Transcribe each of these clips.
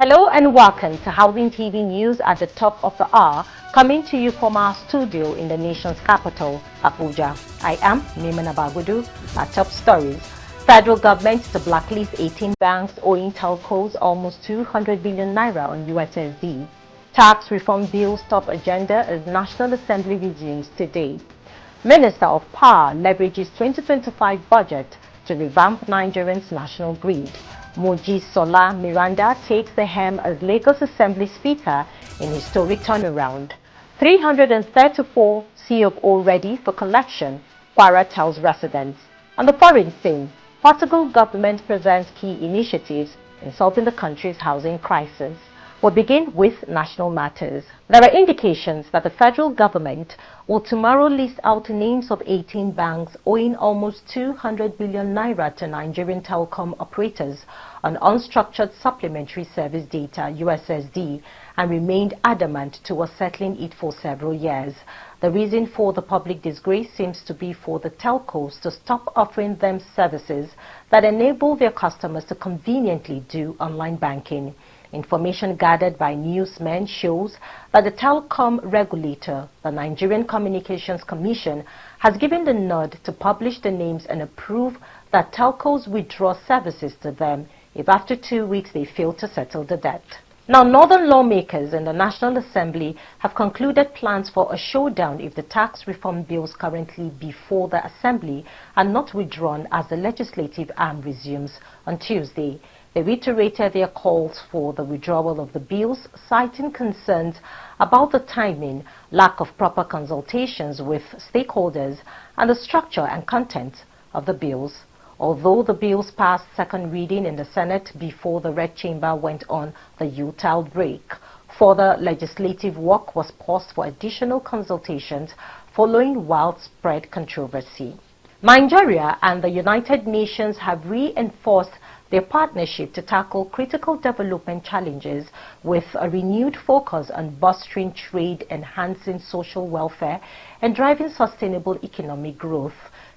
Hello and welcome to Housing TV News at the top of the hour, coming to you from our studio in the nation's capital, Abuja. I am Mimana Bagudu. Our top stories. Federal government to blacklist 18 banks owing telcos almost 200 billion naira on USSD. Tax reform bill's top agenda as National Assembly resumes today. Minister of Power leverages 2025 budget to revamp Nigerians' national grid. Moji Sola Miranda takes the helm as Lagos Assembly Speaker in historic turnaround. 334 CFO ready for collection, Kwara tells residents. On the foreign scene, Portugal government presents key initiatives in solving the country's housing crisis. We'll begin with national matters. There are indications that the federal government will tomorrow list out names of 18 banks owing almost 200 billion naira to Nigerian telecom operators on unstructured supplementary service data (USSD) and remained adamant towards settling it for several years. The reason for the public disgrace seems to be for the telcos to stop offering them services that enable their customers to conveniently do online banking. Information gathered by newsmen shows that the telecom regulator, the Nigerian Communications Commission, has given the nod to publish the names and approve that telcos withdraw services to them if after 2 weeks they fail to settle the debt. Now, northern lawmakers in the National Assembly have concluded plans for a showdown if the tax reform bills currently before the Assembly are not withdrawn as the legislative arm resumes on Tuesday. They reiterated their calls for the withdrawal of the bills, citing concerns about the timing, lack of proper consultations with stakeholders, and the structure and content of the bills. Although the bills passed second reading in the Senate before the Red Chamber went on the Utah break, further legislative work was paused for additional consultations following widespread controversy. Nigeria and the United Nations have reinforced their partnership to tackle critical development challenges with a renewed focus on bolstering trade, enhancing social welfare, and driving sustainable economic growth.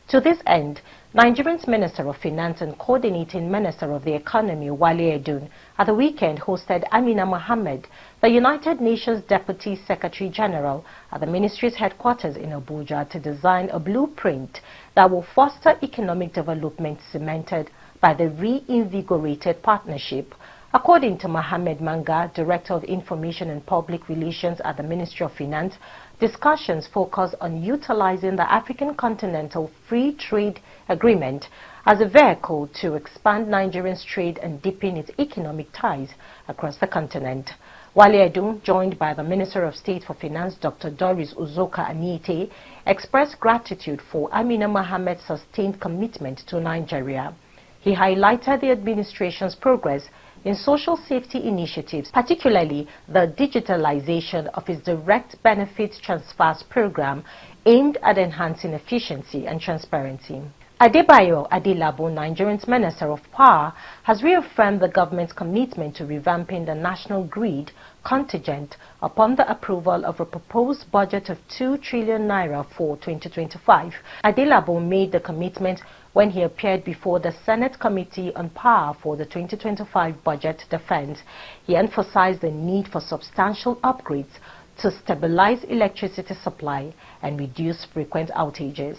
To this end, Nigeria's Minister of Finance and Coordinating Minister of the Economy, Wale Edun, at the weekend hosted Amina Mohammed, the United Nations Deputy Secretary General, at the ministry's headquarters in Abuja to design a blueprint that will foster economic development cemented by the reinvigorated partnership. According to Mohammed Manga, Director of Information and Public Relations at the Ministry of Finance, discussions focus on utilizing the African Continental Free Trade Agreement as a vehicle to expand Nigeria's trade and deepen its economic ties across the continent. Wale Edun, joined by the Minister of State for Finance, Dr. Doris Uzoka Anite, expressed gratitude for Amina Mohammed's sustained commitment to Nigeria. He highlighted the administration's progress in social safety initiatives, particularly the digitalization of its direct benefits transfers program aimed at enhancing efficiency and transparency. Adebayo Adelabu, Nigeria's Minister of Power, has reaffirmed the government's commitment to revamping the national grid contingent upon the approval of a proposed budget of 2 trillion naira for 2025. Adelabu made the commitment when he appeared before the Senate Committee on Power for the 2025 Budget Defense. He emphasized the need for substantial upgrades to stabilize electricity supply and reduce frequent outages.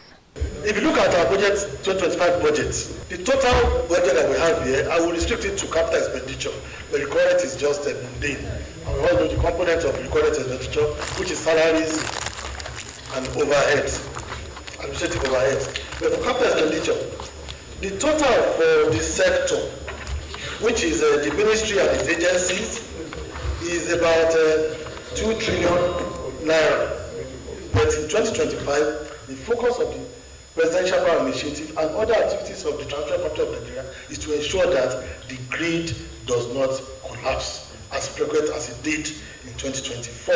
If you look at our budget, 2025 budget, the total budget that we have here, I will restrict it to capital expenditure. The recurrent is just a mundane. And we all know the component of recurrent expenditure, which is salaries and overheads, administrative overheads. But for capital expenditure, the total for the sector, which is the ministry and its agencies, is about 2 trillion naira. But in 2025, the focus of the Presidential Power Initiative and other activities of the Transfer Party of Nigeria is to ensure that the grid does not collapse as frequent as it did in 2024.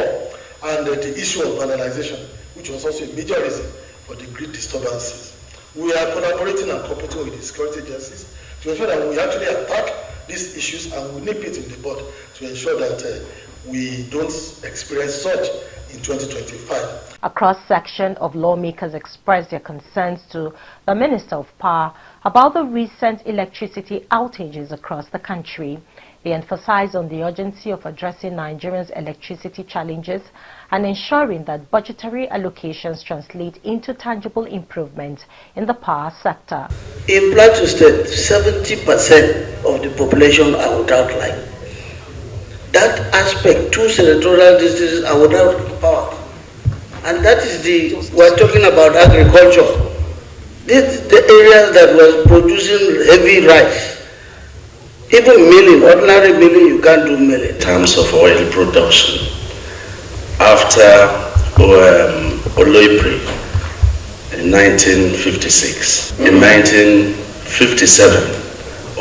And the issue of vandalization, which was also a major reason for the grid disturbances. We are collaborating and cooperating with the security agencies to ensure that we actually attack these issues and we nip it in the bud to ensure that we don't experience such in 2025. A cross-section of lawmakers expressed their concerns to the Minister of Power about the recent electricity outages across the country. He emphasized on the urgency of addressing Nigerians' electricity challenges and ensuring that budgetary allocations translate into tangible improvements in the power sector. In Plateau State, 70% of the population are without light. That aspect, 2 senatorial districts are without power. And that is we're talking about agriculture. This the area that was producing heavy rice. Even milling, ordinary milling, you can't do milling. In terms of oil production, after Oloipri in 1956, in 1957,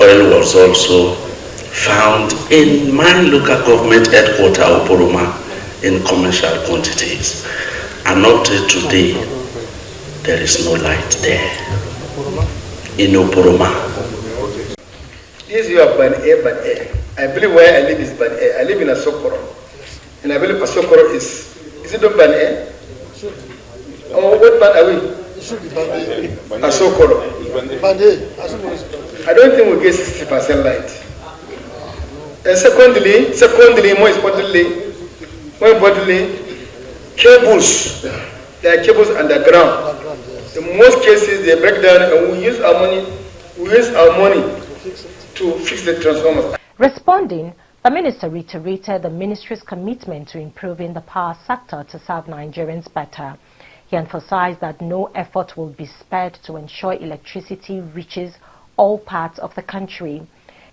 oil was also found in my local government headquarters, Oporoma, in commercial quantities. And up to today, there is no light there in Oporoma. This you have Ban A. I believe where I live is Ban A. I live in Asokoro. And I believe Asokoro is it not Ban A? Oh, what Ban are we? It should be Ban A. Asokoro. Ban A. I don't think we'll get 60% light. And secondly, more importantly, cables. There are cables underground. In most cases, they break down, and we use our money to fix the transformers. Responding, the minister reiterated the ministry's commitment to improving the power sector to serve Nigerians better. He emphasized that no effort will be spared to ensure electricity reaches all parts of the country.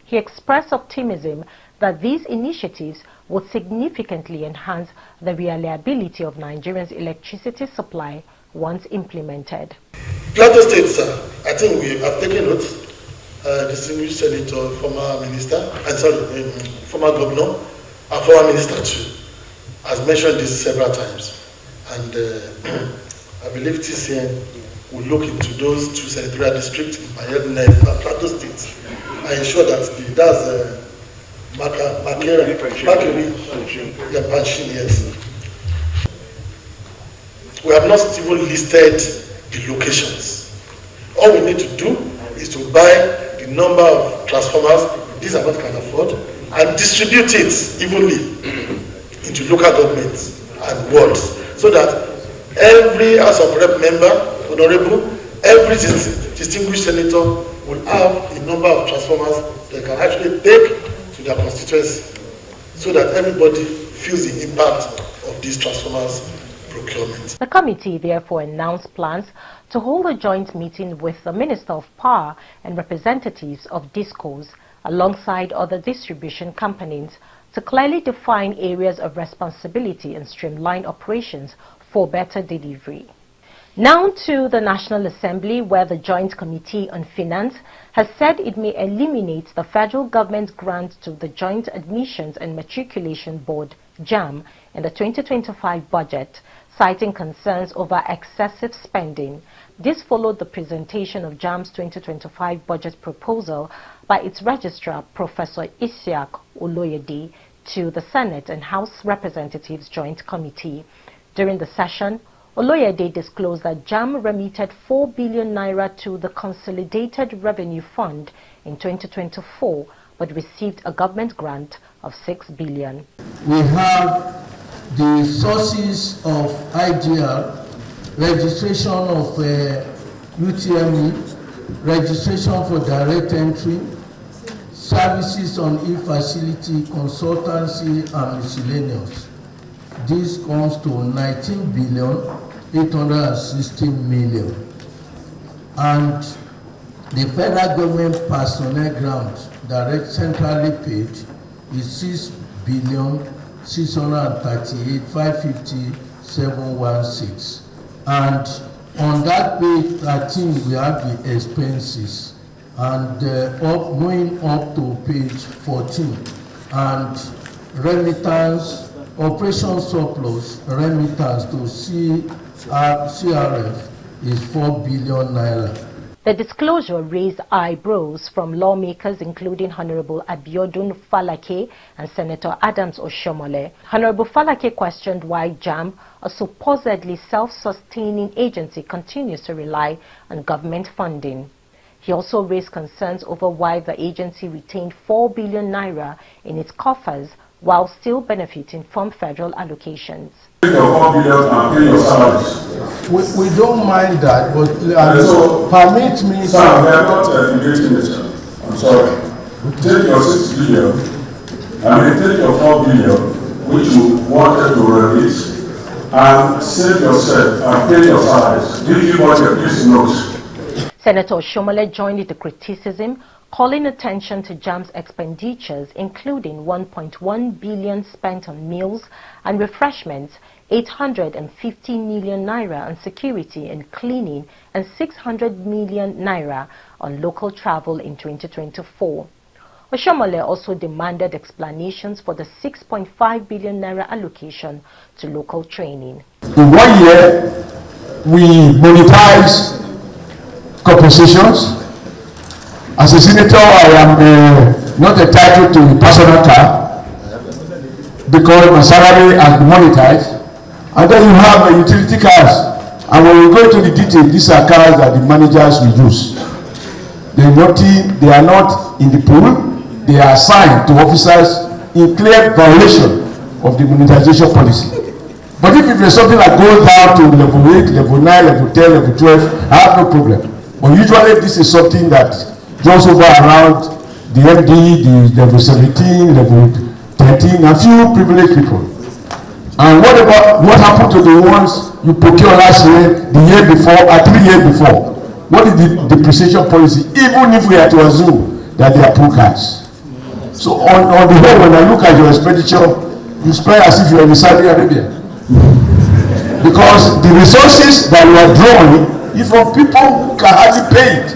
He expressed optimism that these initiatives would significantly enhance the reliability of Nigerians' electricity supply once implemented. Plateau State, sir, I think we have taken note. Distinguished Senator, former minister, former governor, and former minister too, has mentioned this several times. And I believe TCN will look into those 2 senatorial districts in Plateau State and ensure that that's Panshin, yes. We have not even listed the locations. All we need to do is to buy the number of transformers these are what can afford and distribute it evenly into local governments and wards so that every House of Rep member, honorable, every distinguished senator will have a number of transformers they can actually take to their constituency so that everybody feels the impact of these transformers procurement. The committee therefore announced plans to hold a joint meeting with the Minister of Power and representatives of DISCOs alongside other distribution companies to clearly define areas of responsibility and streamline operations for better delivery. Now to the National Assembly, where the Joint Committee on Finance has said it may eliminate the federal government grant to the Joint Admissions and Matriculation Board, JAM, in the 2025 budget, citing concerns over excessive spending. This followed the presentation of JAM's 2025 budget proposal by its registrar, Professor Isiaq Oloyede, to the Senate and House Representatives Joint Committee. During the session, Oloyede disclosed that JAM remitted 4 billion naira to the Consolidated Revenue Fund in 2024, but received a government grant of 6 billion. We have the sources of IGR, registration of UTME, registration for direct entry, services on e-facility, consultancy and miscellaneous. This comes to 19 billion 860 million. And the federal government personnel grant direct centrally paid is 6 billion 638 550 716. And on that page 13 we have the expenses, and going up to page 14, and remittance, operation surplus remittance to CRF is 4 billion naira. The disclosure raised eyebrows from lawmakers including Honorable Abiodun Falake and Senator Adams Oshomole. Honorable Falake questioned why JAM, a supposedly self-sustaining agency, continues to rely on government funding. He also raised concerns over why the agency retained 4 billion naira in its coffers while still benefiting from federal allocations. Take your 4 billion and pay your salaries. We don't mind that, but so, permit me. Sir, we are not debating this. I'm sorry. Take your 6 billion, take your 4 billion, which you wanted to release, and save yourself and pay your salaries. Give you what your business knows. Senator Shomole joined in the criticism, calling attention to JAM's expenditures, including 1.1 billion spent on meals and refreshments, 850 million naira on security and cleaning, and 600 million naira on local travel in 2024. Oshomole also demanded explanations for the 6.5 billion naira allocation to local training. In 1 year, we monetize compensations. As a senator, I am not entitled to a personal car because my salary has been monetized. And then you have utility cars. And when we go into the detail, these are cars that the managers will use. They are not in the pool. They are assigned to officers in clear violation of the monetization policy. But if there's something that goes down to level 8, level 9, level 10, level 12, I have no problem. But usually this is something that jumps over around the MD, the level 17, level 13, a few privileged people. And what happened to the ones you procure last year, the year before, or 3 years before? What is the depreciation policy, even if we are to assume that they are poor cars? So on the whole, when I look at your expenditure, you spend as if you are in Saudi Arabia. Because the resources that you are drawing is from people who can hardly pay it.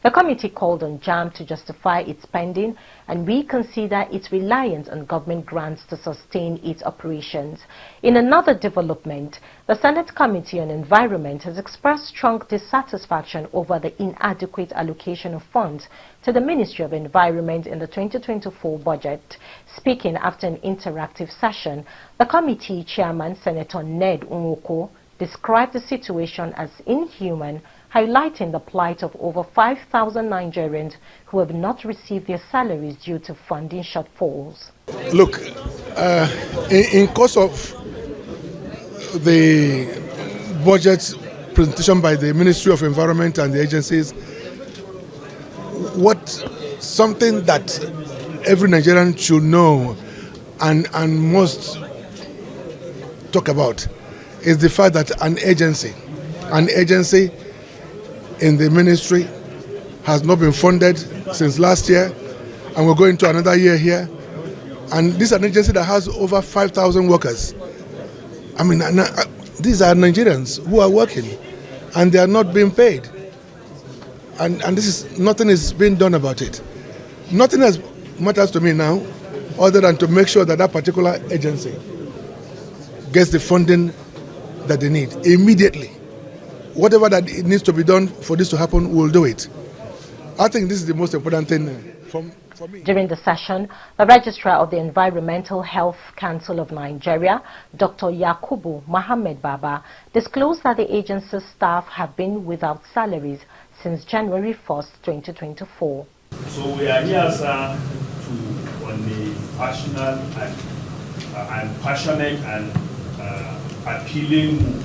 The committee called on JAM to justify its spending and reconsider its reliance on government grants to sustain its operations. In another development, the Senate Committee on Environment has expressed strong dissatisfaction over the inadequate allocation of funds to the Ministry of Environment in the 2024 budget. Speaking after an interactive session, the committee chairman, Senator Ned Nwoko, described the situation as inhuman, highlighting the plight of over 5,000 Nigerians who have not received their salaries due to funding shortfalls. Look, in course of the budget presentation by the Ministry of Environment and the agencies, something that every Nigerian should know and must talk about is the fact that an agency in the ministry has not been funded since last year, and we're going to another year here. And this is an agency that has over 5,000 workers. I mean, these are Nigerians who are working, and they are not being paid. And nothing is being done about it. Nothing else matters to me now, other than to make sure that that particular agency gets the funding that they need immediately. Whatever that it needs to be done for this to happen, we'll do it. I think this is the most important thing for me. During the session, the Registrar of the Environmental Health Council of Nigeria, Dr. Yakubu Mohammed Baba, disclosed that the agency's staff have been without salaries since January 1st, 2024. So we are here, sir, on the passionate and appealing move,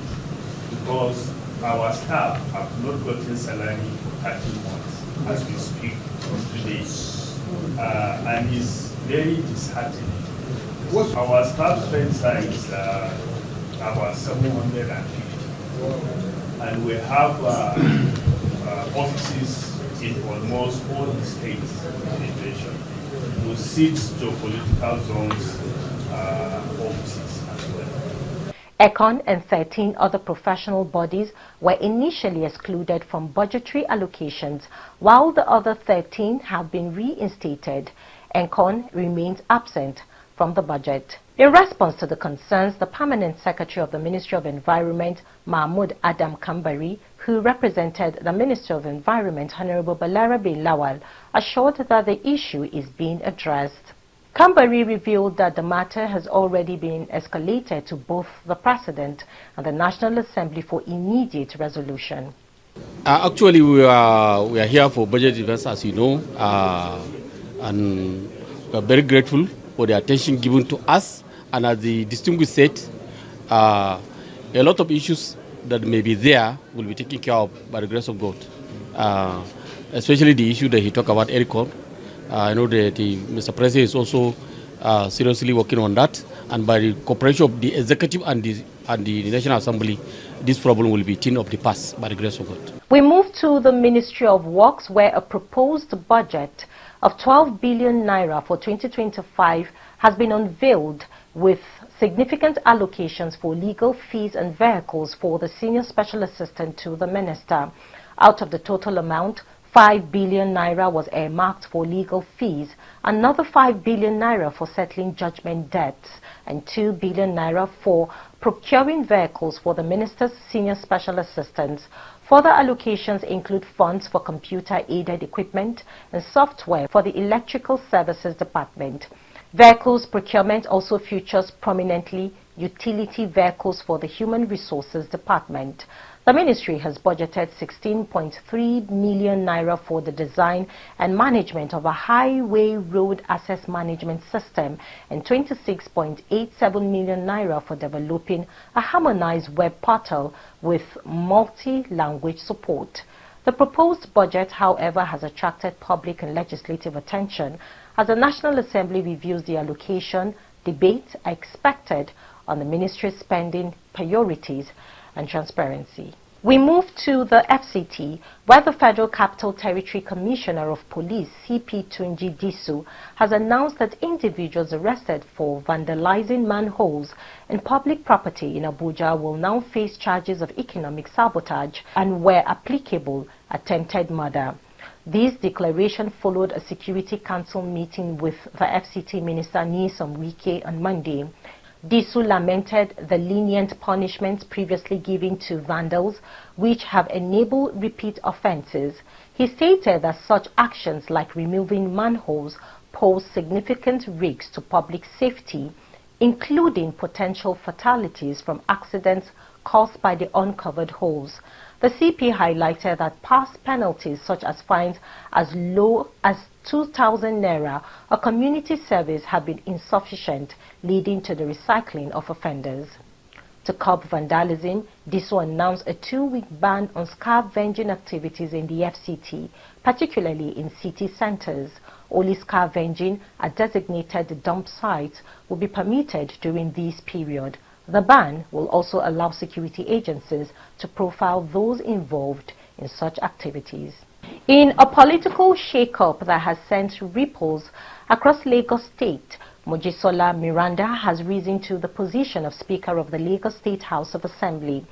because our staff have not gotten salary for 30 months as we speak today. And it's very disheartening. Our staff strength is about 750. And we have offices in almost all the states in the nation, with 6 geopolitical zones offices as well. ECON and 13 other professional bodies were initially excluded from budgetary allocations, while the other 13 have been reinstated. ECON remains absent from the budget. In response to the concerns, the Permanent Secretary of the Ministry of Environment, Mahmoud Adam Kambari, who represented the Minister of Environment, Honorable Balarabe Lawal, assured that the issue is being addressed. Kambari revealed that the matter has already been escalated to both the President and the National Assembly for immediate resolution. Actually, we are here for budget events, as you know, and we are very grateful for the attention given to us. And as the distinguished said, a lot of issues that may be there will be taken care of by the grace of God. Especially the issue that he talked about, ERICON. I know that Mr. President is also seriously working on that, and by the cooperation of the executive and the National Assembly, this problem will be a thing of the past by the grace of God. We move to the Ministry of Works, where a proposed budget of 12 billion naira for 2025 has been unveiled, with significant allocations for legal fees and vehicles for the senior special assistant to the minister. Out of the total amount, 5 billion naira was earmarked for legal fees, another 5 billion naira for settling judgment debts, and 2 billion naira for procuring vehicles for the minister's senior special assistants. Further allocations include funds for computer-aided equipment and software for the Electrical Services Department. Vehicles procurement also features prominently utility vehicles for the Human Resources Department. The ministry has budgeted 16.3 million naira for the design and management of a highway road access management system and 26.87 million naira for developing a harmonized web portal with multi-language support. The proposed budget, however, has attracted public and legislative attention as the National Assembly reviews the allocation. Debates are expected on the ministry's spending priorities and transparency. We move to the FCT, where the Federal Capital Territory Commissioner of Police, CP Tuni Disu, has announced that individuals arrested for vandalizing manholes and public property in Abuja will now face charges of economic sabotage and, where applicable, attempted murder. This declaration followed a Security Council meeting with the FCT Minister Nyesom Wike on Monday. Disu lamented the lenient punishments previously given to vandals, which have enabled repeat offences. He stated that such actions like removing manholes pose significant risks to public safety, including potential fatalities from accidents caused by the uncovered holes. The CP highlighted that past penalties such as fines as low as 2,000 naira or community service have been insufficient, leading to the recycling of offenders. To curb vandalism, Disu announced a 2-week ban on scavenging activities in the FCT, particularly in city centers. Only scavenging at designated dump sites will be permitted during this period. The ban will also allow security agencies to profile those involved in such activities. In a political shake-up that has sent ripples across Lagos State, Mojisola Miranda has risen to the position of Speaker of the Lagos State House of Assembly.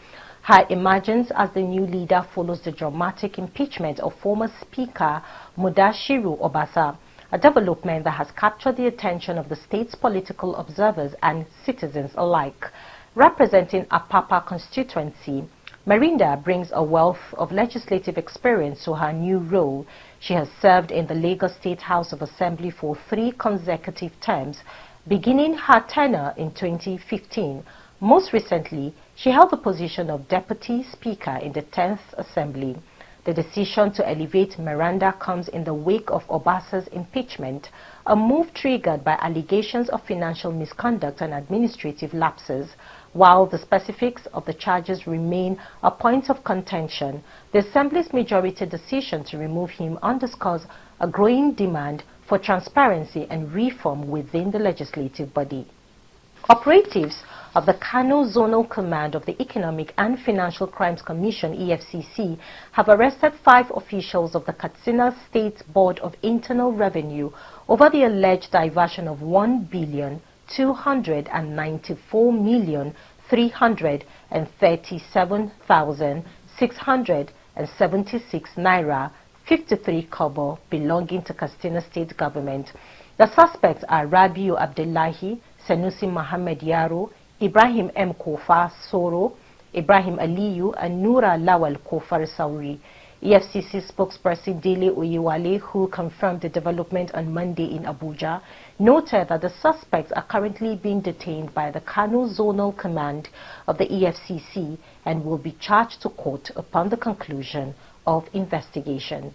Her emergence as the new leader follows the dramatic impeachment of former Speaker Mudashiru Obasa, a development that has captured the attention of the state's political observers and citizens alike. Representing Apapa constituency, Miranda brings a wealth of legislative experience to her new role. She has served in the Lagos State House of Assembly for 3 consecutive terms, beginning her tenure in 2015. Most recently, she held the position of Deputy Speaker in the 10th Assembly. The decision to elevate Miranda comes in the wake of Obasa's impeachment, a move triggered by allegations of financial misconduct and administrative lapses. While the specifics of the charges remain a point of contention, the Assembly's majority decision to remove him underscores a growing demand for transparency and reform within the legislative body. Operatives of the Kano Zonal Command of the Economic and Financial Crimes Commission (EFCC) have arrested 5 officials of the Katsina State Board of Internal Revenue over the alleged diversion of 1,294,337,676 naira 53 kobo belonging to Katsina State Government. The suspects are Rabiu Abdullahi, Sanusi Mohammed Yaro, Ibrahim M. Kofar Soro, Ibrahim Aliyu, and Nura Lawal Kofar Sauri. EFCC spokesperson Dele Oyewale, who confirmed the development on Monday in Abuja, noted that the suspects are currently being detained by the Kano Zonal Command of the EFCC and will be charged to court upon the conclusion of investigations.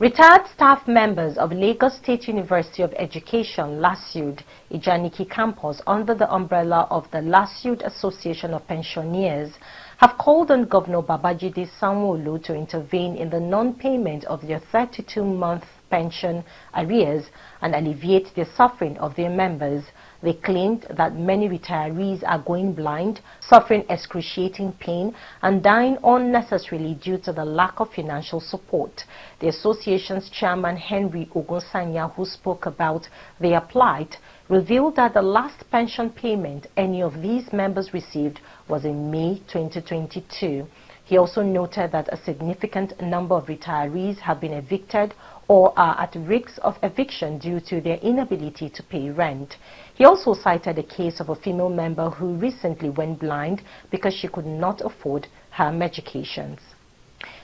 Retired staff members of Lagos State University of Education, LASUD, Ijaniki campus, under the umbrella of the LASUD Association of Pensioners, have called on Governor Babajide Sanwo-Olu to intervene in the non-payment of their 32-month pension arrears and alleviate the suffering of their members. They claimed that many retirees are going blind, suffering excruciating pain, and dying unnecessarily due to the lack of financial support. The association's chairman, Henry Ogonsanya, who spoke about their plight, revealed that the last pension payment any of these members received was in May 2022. He also noted that a significant number of retirees have been evicted or are at risk of eviction due to their inability to pay rent. He also cited a case of a female member who recently went blind because she could not afford her medications.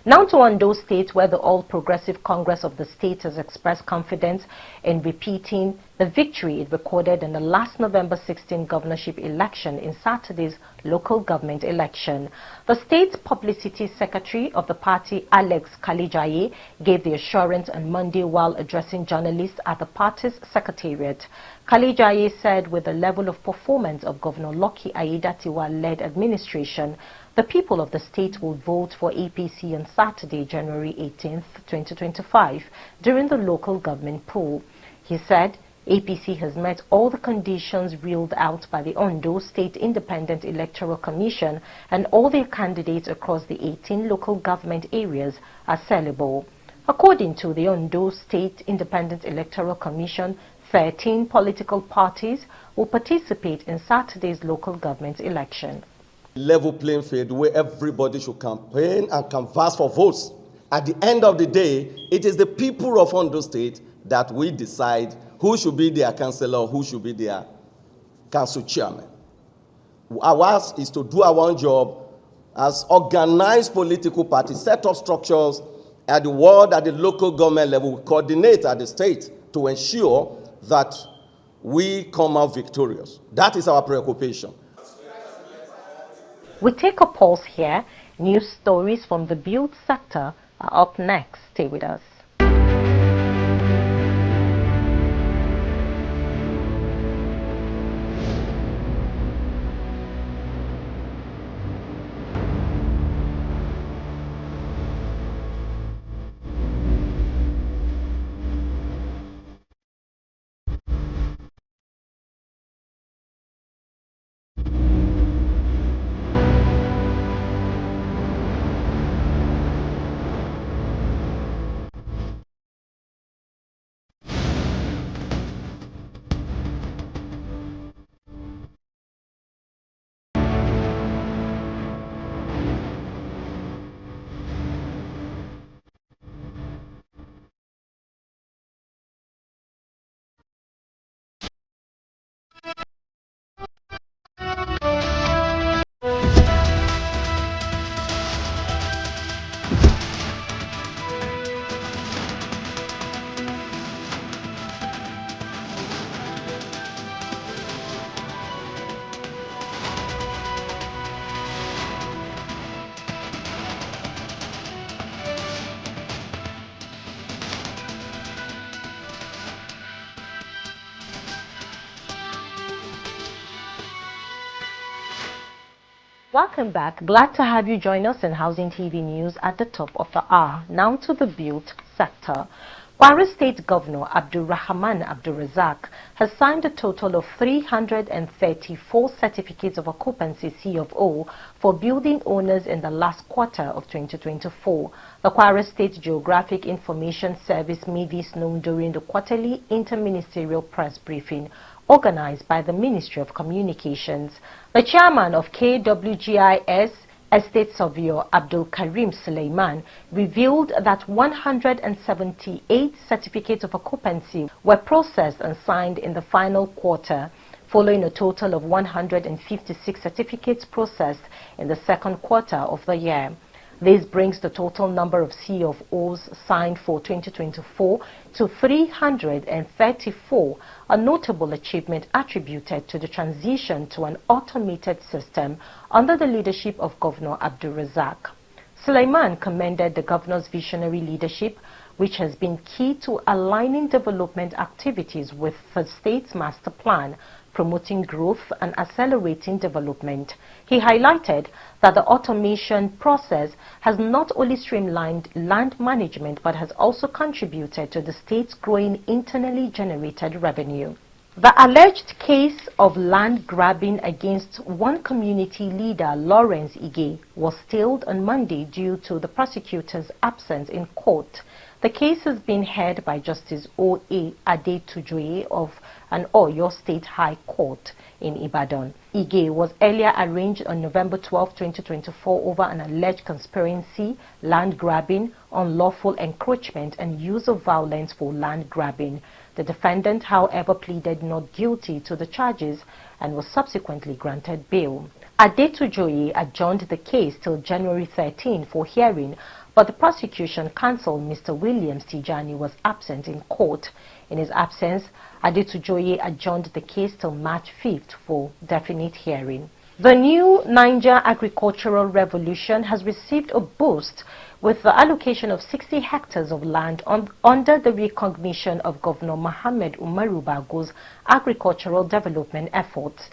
Now to Ondo State, where the All Progressive Congress of the state has expressed confidence in repeating the victory it recorded in the last November 16 governorship election in Saturday's local government election. The state publicity secretary of the party, Alex Kalijaye, gave the assurance on Monday while addressing journalists at the party's secretariat. Kalijaye said with the level of performance of Governor Lucky Aiyedatiwa-led administration, the people of the state will vote for APC on Saturday, January 18, 2025, during the local government poll. He said APC has met all the conditions ruled out by the Ondo State Independent Electoral Commission, and all their candidates across the 18 local government areas are sellable. According to the Ondo State Independent Electoral Commission, 13 political parties will participate in Saturday's local government election. Level playing field where everybody should campaign and canvass for votes. At the end of the day, it is the people of Ondo State that we decide who should be their councillor, who should be their council chairman. Ours is to do our own job as organized political parties, set up structures at the ward, at the local government level, we coordinate at the state to ensure that we come out victorious. That is our preoccupation. We take a pause here. News stories from the build sector are up next. Stay with us. Welcome back. Glad to have you join us in Housing TV News at the top of the hour. Now to the built sector. Kwara State Governor Abdulrahman Abdulrazak has signed a total of 334 certificates of occupancy (CFO) for building owners in the last quarter of 2024. The Kwara State Geographic Information Service made this known during the quarterly interministerial press briefing organized by the Ministry of Communications. The chairman of KWGIS, Estate Surveyor Abdul Karim Suleiman, revealed that 178 certificates of occupancy were processed and signed in the final quarter, following a total of 156 certificates processed in the second quarter of the year. This brings the total number of C of O's signed for 2024 to 334, a notable achievement attributed to the transition to an automated system under the leadership of Governor Abdul Razak. Sulaiman commended the governor's visionary leadership, which has been key to aligning development activities with the state's master plan, promoting growth and accelerating development. He highlighted that the automation process has not only streamlined land management but has also contributed to the state's growing internally generated revenue. The alleged case of land grabbing against one community leader, Lawrence Ige, was stalled on Monday due to the prosecutor's absence in court. The case has been heard by Justice O.A. Adetujoye of an Oyo State High Court in Ibadan. Ige was earlier arraigned on November 12, 2024 over an alleged conspiracy, land grabbing, unlawful encroachment and use of violence for land grabbing. The defendant, however, pleaded not guilty to the charges and was subsequently granted bail. Adetujoye adjourned the case till January 13 for hearing, but the prosecution counsel, Mr. Williams Tijani, was absent in court. In his absence, Adetujoye adjourned the case till March 5th for definite hearing. The new Niger agricultural revolution has received a boost with the allocation of 60 hectares of land under the recognition of Governor Mohammed Umaru Bago's agricultural development efforts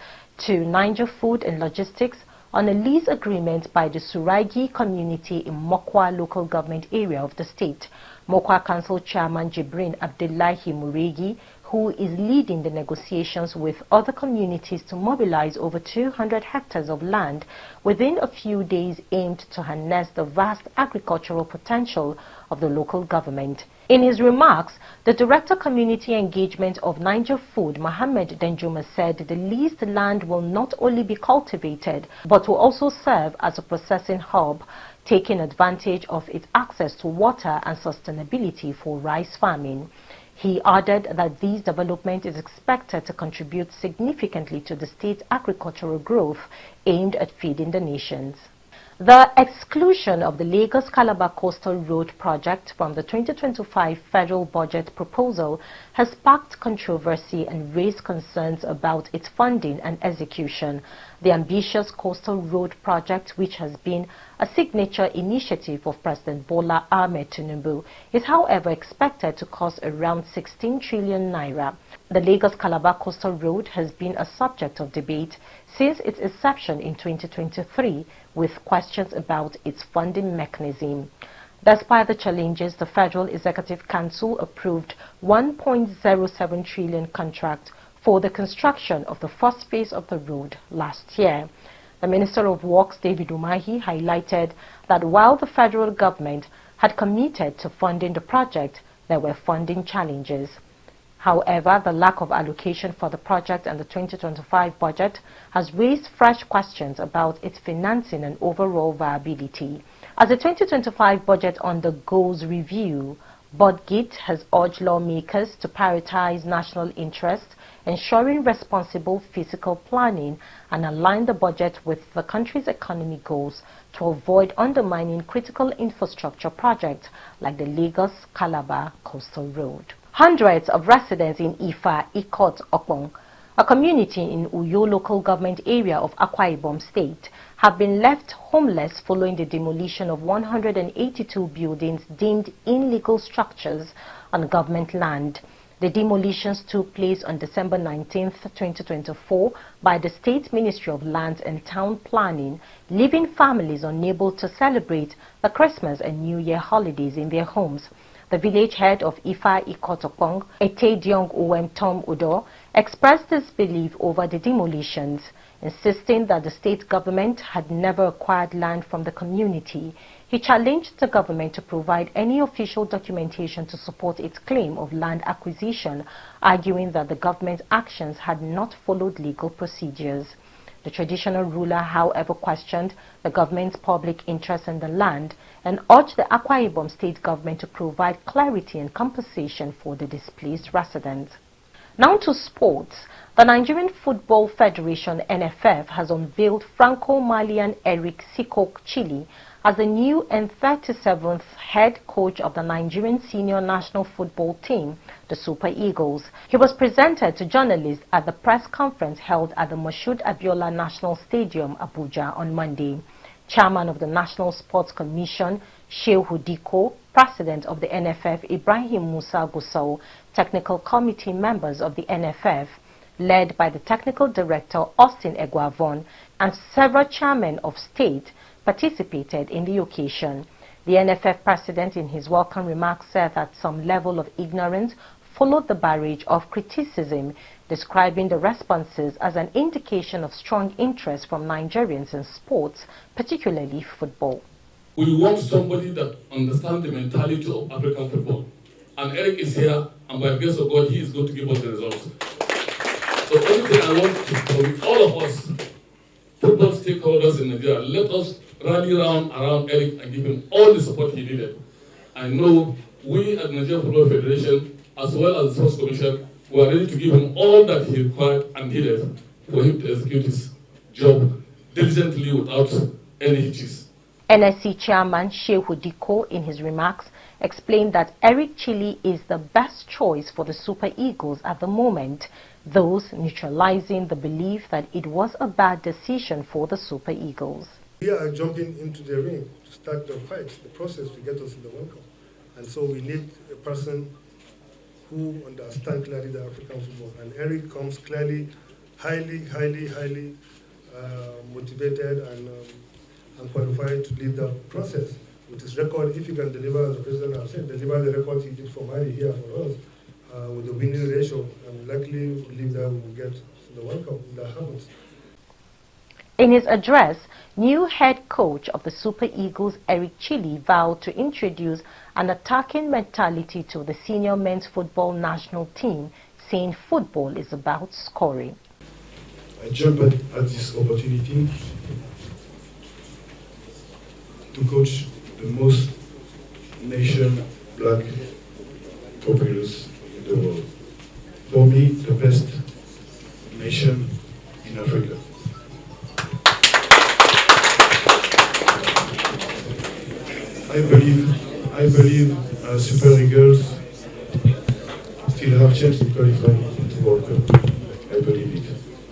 to Niger Food and Logistics on a lease agreement by the Suragi community in Mokwa local government area of the state. Mokwa Council Chairman Jibrin Abdullahi Muregi, who is leading the negotiations with other communities to mobilize over 200 hectares of land within a few days, aimed to harness the vast agricultural potential of the local government. In his remarks, the Director Community Engagement of Niger Food, Mohammed Denjuma, said the leased land will not only be cultivated but will also serve as a processing hub, taking advantage of its access to water and sustainability for rice farming. He added that this development is expected to contribute significantly to the state's agricultural growth aimed at feeding the nations. The exclusion of the Lagos-Calabar Coastal Road project from the 2025 federal budget proposal has sparked controversy and raised concerns about its funding and execution. The ambitious Coastal Road project, which has been a signature initiative of President Bola Ahmed Tinubu, is however expected to cost around 16 trillion naira. The Lagos-Calabar Coastal Road has been a subject of debate since its inception in 2023, with questions about its funding mechanism. Despite the challenges, the Federal Executive Council approved 1.07 trillion contract for the construction of the first phase of the road last year. The Minister of Works, David Umahi, highlighted that while the federal government had committed to funding the project, there were funding challenges. However, the lack of allocation for the project and the 2025 budget has raised fresh questions about its financing and overall viability. As the 2025 budget undergoes review, Budget has urged lawmakers to prioritize national interests, ensuring responsible fiscal planning and align the budget with the country's economic goals to avoid undermining critical infrastructure projects like the Lagos-Calabar Coastal Road. Hundreds of residents in Ifa, Ikot, Okpong, a community in Uyo local government area of Akwa Ibom State, have been left homeless following the demolition of 182 buildings deemed illegal structures on government land. The demolitions took place on December 19, 2024 by the State Ministry of Lands and Town Planning, leaving families unable to celebrate the Christmas and New Year holidays in their homes. The village head of Ifa Ikotokong, Etediong Uwem Tom Udo, expressed disbelief over the demolitions, insisting that the state government had never acquired land from the community. He challenged the government to provide any official documentation to support its claim of land acquisition, arguing that the government's actions had not followed legal procedures. The traditional ruler, however, questioned the government's public interest in the land and urged the Akwa Ibom state government to provide clarity and compensation for the displaced residents. Now to sports. The Nigerian Football Federation (NFF) has unveiled Franco-Malian Eric Sikok Chili as the new and 37th head coach of the Nigerian senior national football team, the Super Eagles. He was presented to journalists at the press conference held at the Moshood Abiola National Stadium, Abuja, on Monday. Chairman of the National Sports Commission, Shehu Diko, President of the NFF, Ibrahim Musa Gusau, technical committee members of the NFF, led by the technical director, Austin Egwavon, and several chairmen of state, participated in the occasion. The NFF president in his welcome remarks said that some level of ignorance followed the barrage of criticism, describing the responses as an indication of strong interest from Nigerians in sports, particularly football. We want somebody that understands the mentality of African football. And Eric is here, and by the grace of God, he is going to give us the results. So the only thing I want to tell all of us, football stakeholders in Nigeria, let us rally around Eric and give him all the support he needed. I know we at Nigeria Football Federation, as well as the Sports Commission, we are ready to give him all that he required and needed for him to execute his job diligently without any hitches. NSC Chairman Shehu Diko, in his remarks, explained that Eric Chili is the best choice for the Super Eagles at the moment, thus neutralizing the belief that it was a bad decision for the Super Eagles. We are jumping into the ring to start the fight, the process to get us in the World Cup. And so we need a person who understands clearly the African football. And Eric comes clearly, highly motivated and qualified to lead the process. With his record, if he can deliver, as the President has said, deliver the record he did for Mali here for us, with the winning ratio, I'm likely to believe that we will get to the World Cup if that happens. In his address, new head coach of the Super Eagles, Eric Chili, vowed to introduce an attacking mentality to the senior men's football national team, saying football is about scoring. I jump at this opportunity to coach the most nation-black populace in the world. For me, the best nation in Africa. I believe Super Eagles still have chance to qualify to World Cup. I believe it.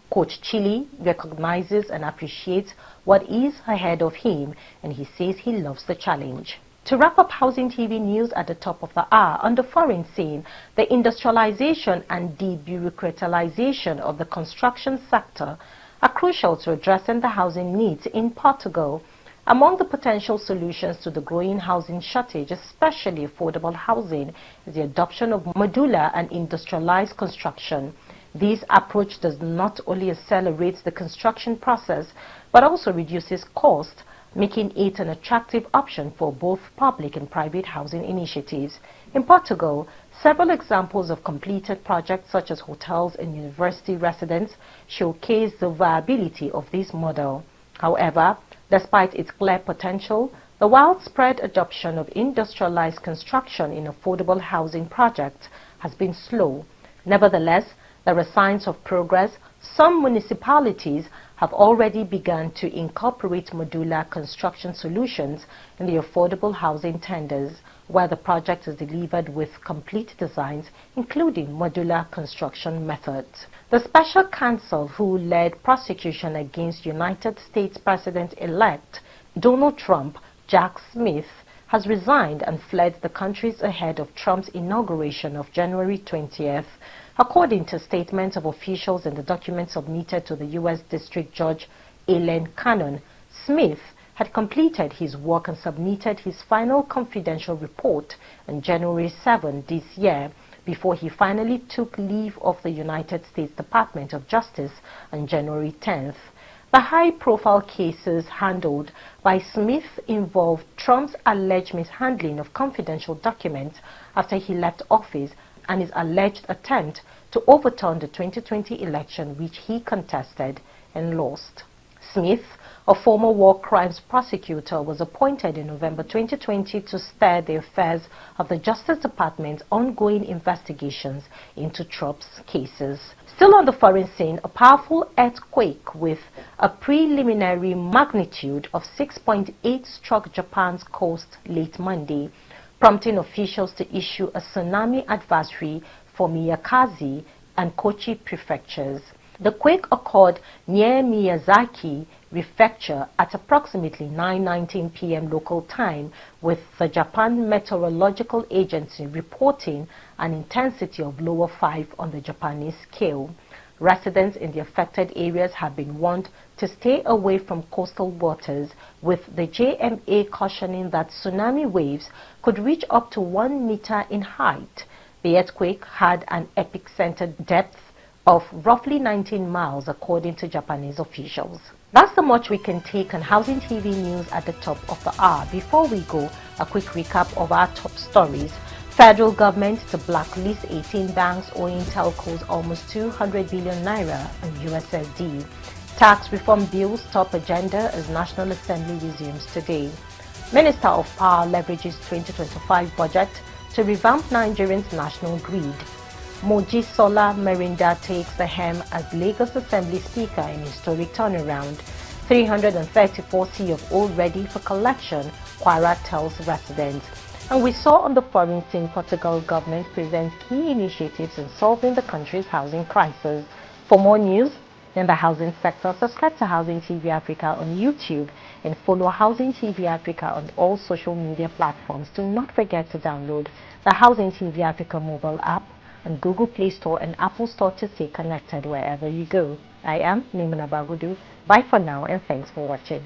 Coach Chili recognizes and appreciates what is ahead of him, and he says he loves the challenge. To wrap up Housing TV news at the top of the hour, on the foreign scene, the industrialization and debureaucratization of the construction sector are crucial to addressing the housing needs in Portugal. Among the potential solutions to the growing housing shortage, especially affordable housing, is the adoption of modular and industrialized construction. This approach does not only accelerate the construction process, but also reduces cost, making it an attractive option for both public and private housing initiatives. In Portugal, several examples of completed projects such as hotels and university residents showcase the viability of this model. However, despite its clear potential, the widespread adoption of industrialized construction in affordable housing projects has been slow. Nevertheless, there are signs of progress. Some municipalities have already begun to incorporate modular construction solutions in the affordable housing tenders, where the project is delivered with complete designs, including modular construction methods. The special counsel who led prosecution against United States President-elect Donald Trump, Jack Smith, has resigned and fled the countries ahead of Trump's inauguration of January 20th. According to statements of officials in the document submitted to the U.S. District Judge Alan Cannon, Smith had completed his work and submitted his final confidential report on January 7 this year, before he finally took leave of the United States Department of Justice on January 10th. The high-profile cases handled by Smith involved Trump's alleged mishandling of confidential documents after he left office and his alleged attempt to overturn the 2020 election, which he contested and lost. Smith, a former war crimes prosecutor, was appointed in November 2020 to steer the affairs of the Justice Department's ongoing investigations into Trump's cases. Still on the foreign scene, a powerful earthquake with a preliminary magnitude of 6.8 struck Japan's coast late Monday, prompting officials to issue a tsunami advisory for Miyakaze and Kochi prefectures. The quake occurred near Miyazaki Prefecture at approximately 9:19 p.m. local time, with the Japan Meteorological Agency reporting an intensity of lower 5 on the Japanese scale. Residents in the affected areas have been warned to stay away from coastal waters, with the JMA cautioning that tsunami waves could reach up to 1 meter in height. The earthquake had an epicenter depth of roughly 19 miles, according to Japanese officials. That's the much we can take on Housing TV News at the top of the hour. Before we go, a quick recap of our top stories. Federal government to blacklist 18 banks owing telcos almost 200 billion naira on USSD. Tax reform bill's top agenda as National Assembly resumes today. Minister of Power leverages 2025 budget to revamp Nigerians' national grid. Moji Sola Merinda takes the helm as Lagos Assembly Speaker in historic turnaround. 334 C of oil ready for collection, Kwara tells residents. And we saw on the foreign scene Portugal government presents key initiatives in solving the country's housing crisis. For more news in the housing sector, subscribe to Housing TV Africa on YouTube and follow Housing TV Africa on all social media platforms. Do not forget to download the Housing TV Africa mobile app on Google Play Store and Apple Store to stay connected wherever you go. I am Nimana Bagudu. Bye for now and thanks for watching.